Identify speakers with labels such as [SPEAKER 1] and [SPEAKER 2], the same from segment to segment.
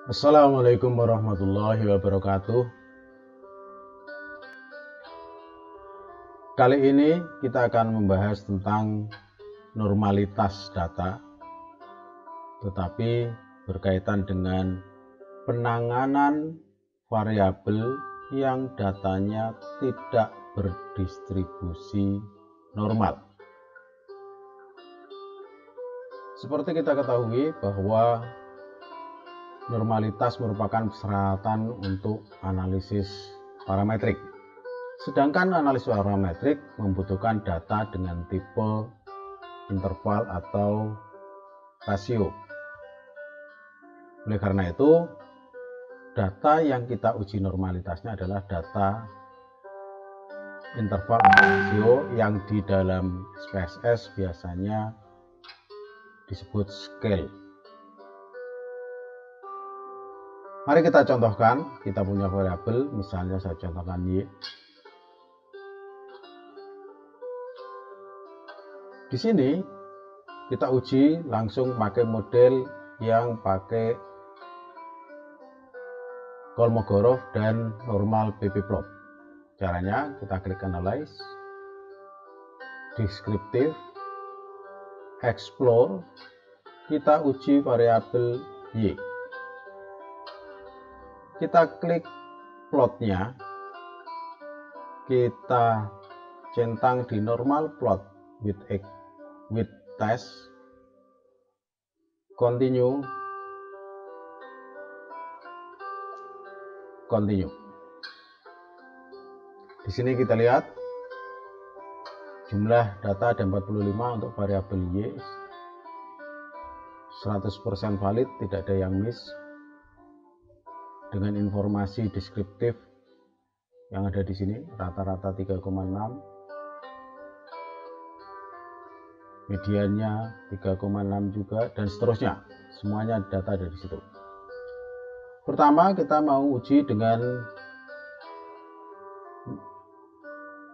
[SPEAKER 1] Assalamualaikum warahmatullahi wabarakatuh. Kali ini kita akan membahas tentang normalitas data, tetapi berkaitan dengan penanganan variabel yang datanya tidak berdistribusi normal. Seperti kita ketahui bahwa normalitas merupakan persyaratan untuk analisis parametrik. Sedangkan analisis parametrik membutuhkan data dengan tipe interval atau rasio. Oleh karena itu, data yang kita uji normalitasnya adalah data interval atau rasio yang di dalam SPSS biasanya disebut scale. Mari kita contohkan, kita punya variabel, misalnya saya contohkan Y. Di sini kita uji langsung pakai model yang pakai Kolmogorov dan normal ppplot. Caranya kita klik analyze, descriptive, explore, kita uji variabel Y. Kita klik plotnya, kita centang di normal plot with test, continue. Di sini kita lihat jumlah data ada 45 untuk variabel Y, 100% valid, tidak ada yang miss. Dengan informasi deskriptif yang ada di sini, rata-rata 3,6, mediannya 3,6 juga, dan seterusnya. Semuanya data ada di situ. Pertama kita mau uji dengan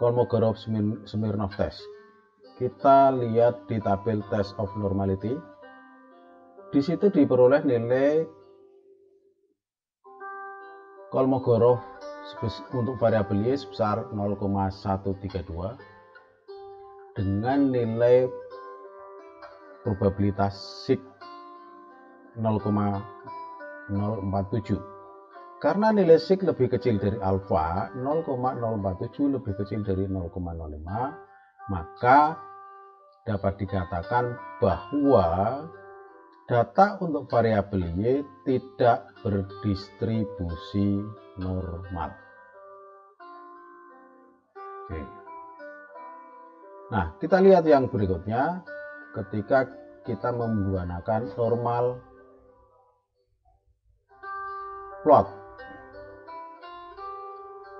[SPEAKER 1] Kolmogorov-Smirnov test. Kita lihat di tabel test of normality. Di situ diperoleh nilai Kolmogorov untuk variabel Y sebesar 0,132 dengan nilai probabilitas sig 0,047. Karena nilai sig lebih kecil dari alfa, 0,047 lebih kecil dari 0,05, maka dapat dikatakan bahwa data untuk variabel Y tidak berdistribusi normal. Oke. Nah, kita lihat yang berikutnya ketika kita menggunakan normal plot.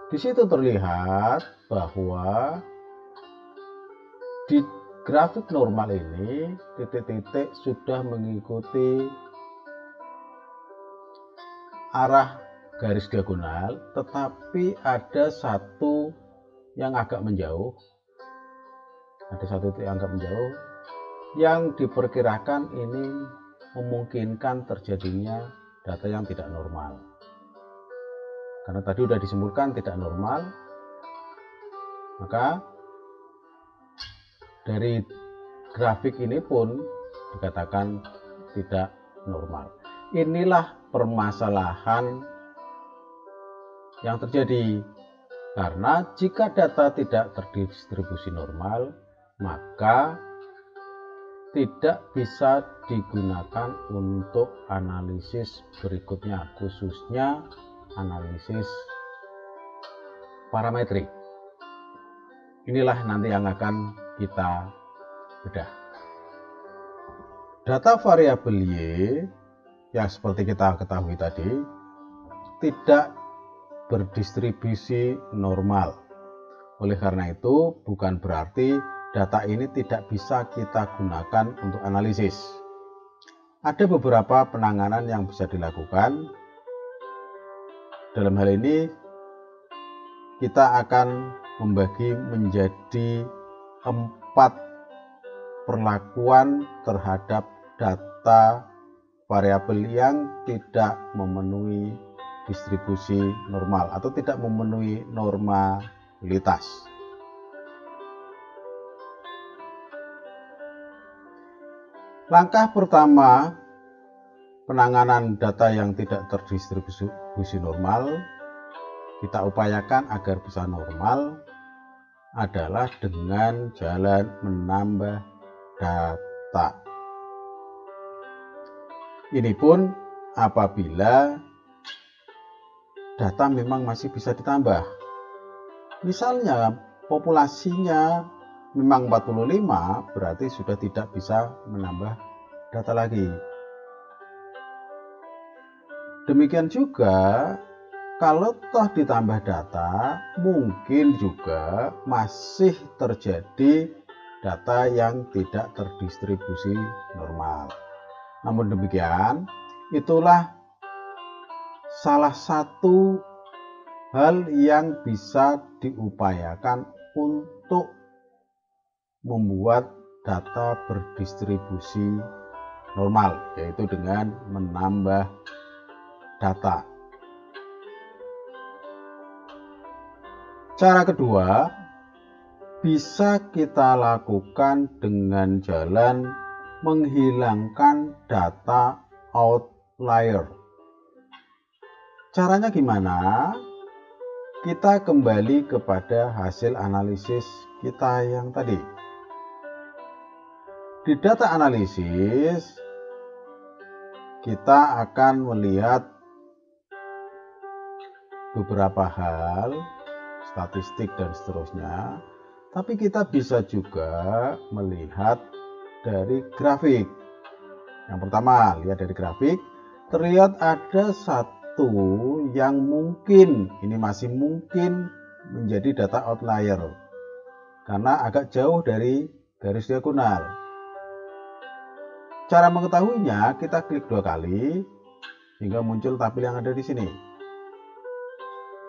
[SPEAKER 1] Di situ terlihat bahwa di grafik normal ini titik-titik sudah mengikuti arah garis diagonal, tetapi ada satu yang agak menjauh. Ada satu titik yang agak menjauh yang diperkirakan ini memungkinkan terjadinya data yang tidak normal. Karena tadi sudah disimpulkan tidak normal, maka dari grafik ini pun dikatakan tidak normal. Inilah permasalahan yang terjadi, karena jika data tidak terdistribusi normal, maka tidak bisa digunakan untuk analisis berikutnya, khususnya analisis parametrik. Inilah nanti yang akan kita bedah. Data variabel Y yang seperti kita ketahui tadi tidak berdistribusi normal. Oleh karena itu, bukan berarti data ini tidak bisa kita gunakan untuk analisis. Ada beberapa penanganan yang bisa dilakukan. Dalam hal ini, kita akan membagi menjadi 4 perlakuan terhadap data variabel yang tidak memenuhi distribusi normal atau tidak memenuhi normalitas. Langkah pertama penanganan data yang tidak terdistribusi normal, kita upayakan agar bisa normal adalah dengan jalan menambah data. Ini pun apabila data memang masih bisa ditambah. Misalnya populasinya memang 45, berarti sudah tidak bisa menambah data lagi. Demikian juga kalau toh ditambah data, mungkin juga masih terjadi data yang tidak terdistribusi normal. Namun demikian, itulah salah satu hal yang bisa diupayakan untuk membuat data berdistribusi normal, yaitu dengan menambah data. Cara kedua bisa kita lakukan dengan jalan menghilangkan data outlier. Caranya gimana? Kita kembali kepada hasil analisis kita yang tadi. Di data analisis, kita akan melihat beberapa hal, statistik dan seterusnya, tapi kita bisa juga melihat dari grafik. Yang pertama, lihat dari grafik, terlihat ada satu yang mungkin, ini masih mungkin menjadi data outlier, karena agak jauh dari garis diagonal. Cara mengetahuinya, kita klik 2 kali hingga muncul tabel yang ada di sini.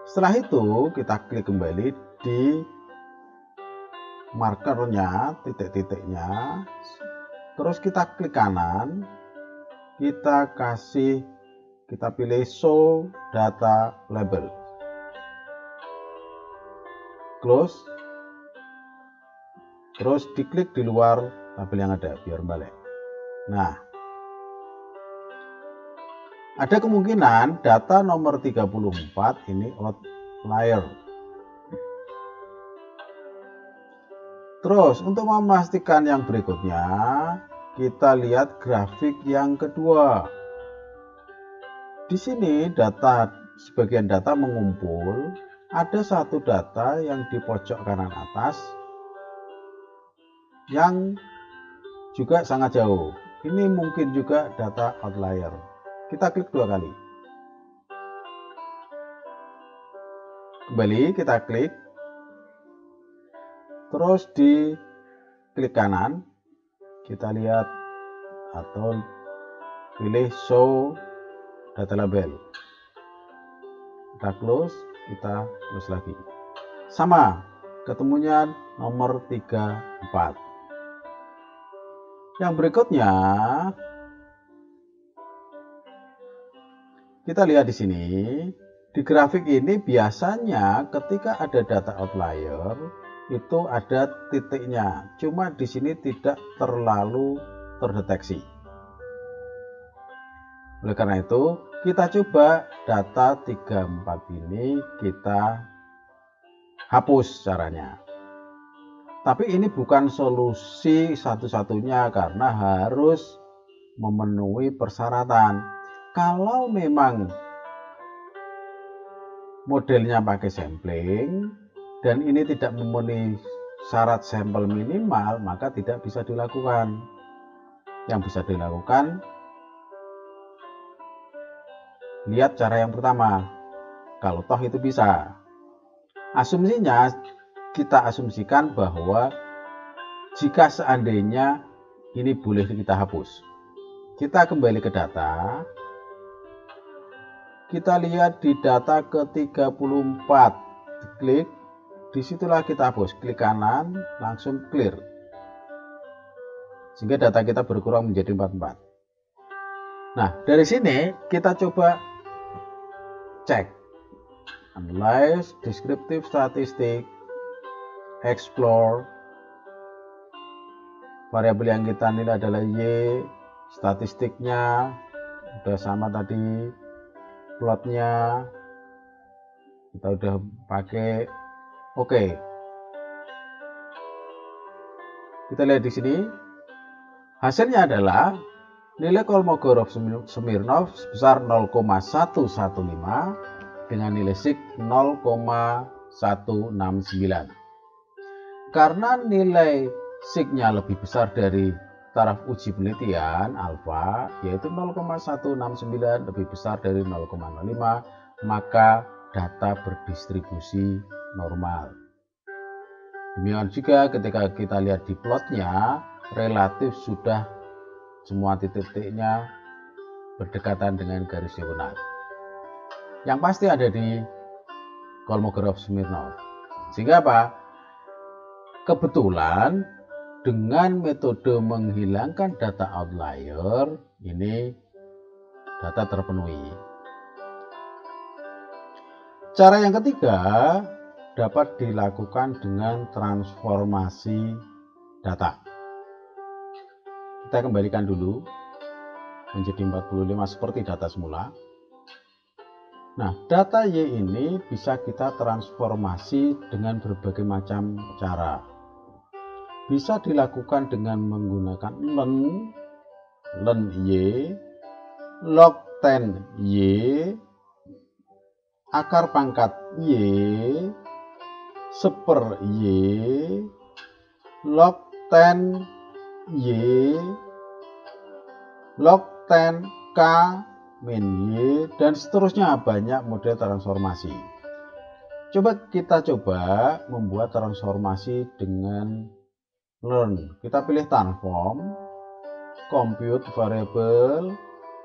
[SPEAKER 1] Setelah itu, kita klik kembali di markernya, titik-titiknya. Terus kita klik kanan, kita pilih show data label. Close. Terus diklik di luar tabel yang ada biar balik. Nah, ada kemungkinan data nomor 34 ini outlier. Terus untuk memastikan yang berikutnya, kita lihat grafik yang kedua. Di sini sebagian data mengumpul, ada satu data yang di pojok kanan atas yang juga sangat jauh. Ini mungkin juga data outlier. Kita klik 2 kali. Kembali kita klik. Terus di klik kanan, kita lihat atau pilih show data label. Kita close lagi. Sama, ketemunya nomor 34. Yang berikutnya, kita lihat di sini, di grafik ini biasanya ketika ada data outlier itu ada titiknya, cuma di sini tidak terlalu terdeteksi. Oleh karena itu, kita coba data 34 ini kita hapus caranya. Tapi ini bukan solusi satu-satunya karena harus memenuhi persyaratan. Kalau memang modelnya pakai sampling dan ini tidak memenuhi syarat sampel minimal, maka tidak bisa dilakukan. Yang bisa dilakukan, lihat cara yang pertama. Kalau toh itu bisa. Asumsinya, kita asumsikan bahwa jika seandainya ini boleh kita hapus. Kita kembali ke data. Kita lihat di data ke-34. Klik, disitulah kita hapus. Klik kanan, langsung clear. Sehingga data kita berkurang menjadi 44. Nah, dari sini kita coba cek. Analyze, descriptive statistik, explore. Variabel yang kita nilai adalah Y, statistiknya udah sama tadi, plotnya kita udah pakai. Oke. Kita lihat di sini. Hasilnya adalah nilai Kolmogorov-Smirnov sebesar 0,115 dengan nilai sig 0,169. Karena nilai signya lebih besar dari taraf uji penelitian alfa, yaitu 0,169 lebih besar dari 0,05, maka data berdistribusi normal. Demikian juga ketika kita lihat di plotnya, relatif sudah semua titik-titiknya berdekatan dengan garis diagonal. Yang pasti ada di Kolmogorov-Smirnov. Sehingga apa? Kebetulan dengan metode menghilangkan data outlier, ini data terpenuhi. Cara yang ketiga dapat dilakukan dengan transformasi data. Kita kembalikan dulu menjadi 45 seperti data semula. Nah, data Y ini bisa kita transformasi dengan berbagai macam cara. Bisa dilakukan dengan menggunakan len Y, log 10 Y, akar pangkat Y, seper Y, log 10 Y, log 10 K min Y, dan seterusnya. Banyak model transformasi. Kita coba membuat transformasi dengan learn. Kita pilih transform, compute variable,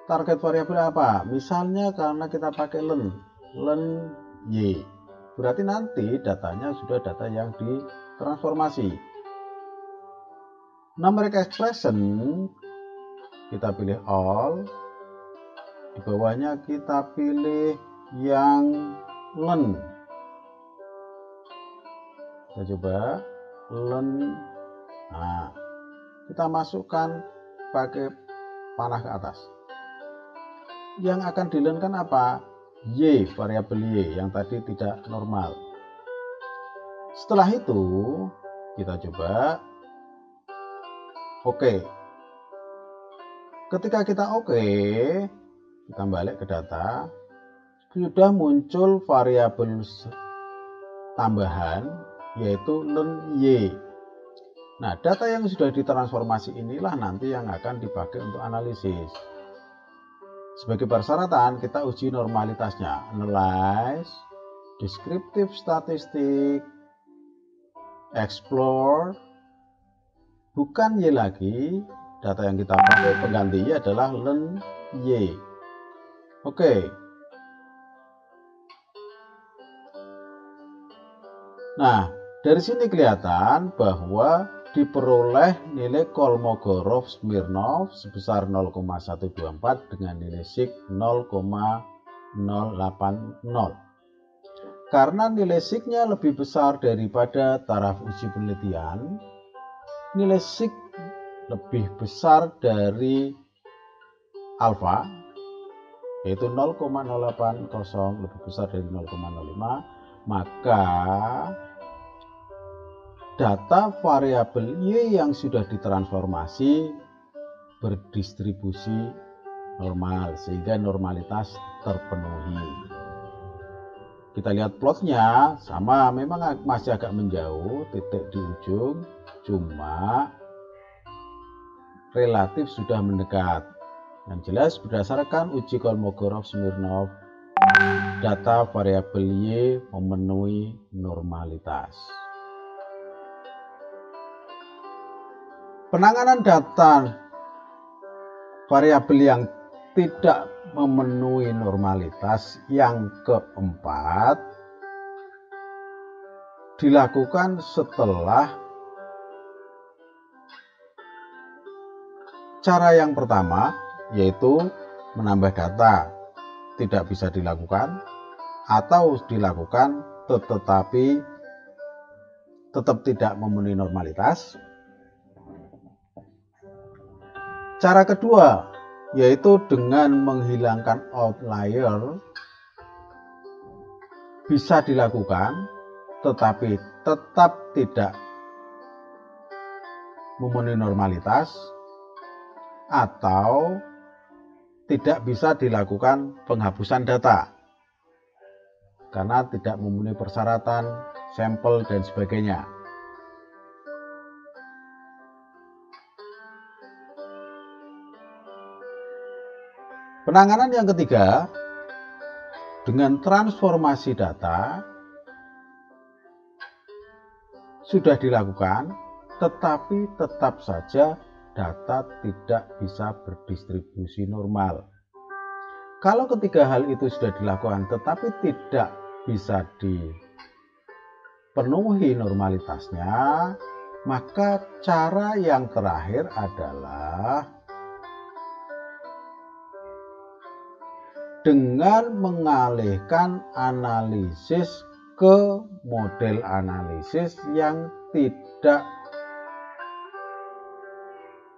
[SPEAKER 1] target variabel apa? Misalnya karena kita pakai len Y, berarti nanti datanya sudah data yang ditransformasi. Numeric expression kita pilih all, di bawahnya kita pilih yang len. Kita coba len. Nah, kita masukkan pakai panah ke atas. Yang akan dilenkan apa? Y, variabel Y yang tadi tidak normal. Setelah itu kita coba oke. Ketika kita oke, kita balik ke data, sudah muncul variabel tambahan yaitu len Y. Nah, data yang sudah ditransformasi inilah nanti yang akan dipakai untuk analisis. Sebagai persyaratan, kita uji normalitasnya. Analyze, descriptive statistik, explore. Bukan Y lagi, data yang kita pakai pengganti Y adalah len Y. Oke. Nah, dari sini kelihatan bahwa diperoleh nilai Kolmogorov-Smirnov sebesar 0,124 dengan nilai sig 0,080. Karena nilai signya lebih besar daripada taraf uji penelitian, nilai sig lebih besar dari alfa, yaitu 0,080 lebih besar dari 0,05, maka data variabel Y yang sudah ditransformasi berdistribusi normal sehingga normalitas terpenuhi. Kita lihat plotnya sama, memang masih agak menjauh titik di ujung, cuma relatif sudah mendekat. Yang jelas berdasarkan uji Kolmogorov-Smirnov, data variabel Y memenuhi normalitas. Penanganan data variabel yang tidak memenuhi normalitas yang keempat dilakukan setelah cara yang pertama, yaitu menambah data tidak bisa dilakukan, atau dilakukan tetapi tetap tidak memenuhi normalitas. Cara kedua yaitu dengan menghilangkan outlier bisa dilakukan tetapi tetap tidak memenuhi normalitas, atau tidak bisa dilakukan penghapusan data karena tidak memenuhi persyaratan, sampel, dan sebagainya. Penanganan yang ketiga, dengan transformasi data sudah dilakukan, tetapi tetap saja data tidak bisa berdistribusi normal. Kalau ketiga hal itu sudah dilakukan tetapi tidak bisa dipenuhi normalitasnya, maka cara yang terakhir adalah dengan mengalihkan analisis ke model analisis yang tidak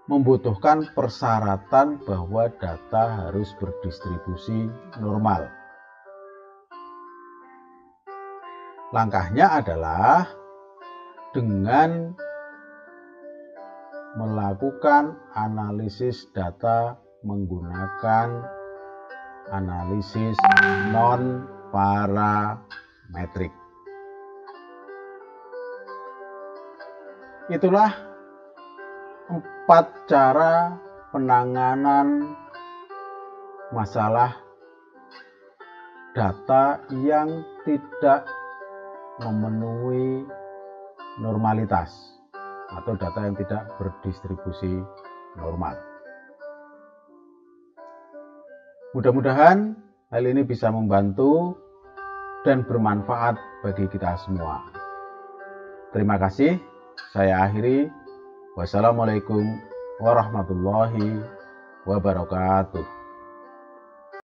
[SPEAKER 1] membutuhkan persyaratan bahwa data harus berdistribusi normal. Langkahnya adalah dengan melakukan analisis data menggunakan analisis non-parametrik. Itulah 4 cara penanganan masalah data yang tidak memenuhi normalitas atau data yang tidak berdistribusi normal. Mudah-mudahan hal ini bisa membantu dan bermanfaat bagi kita semua. Terima kasih. Saya akhiri. Wassalamualaikum warahmatullahi wabarakatuh.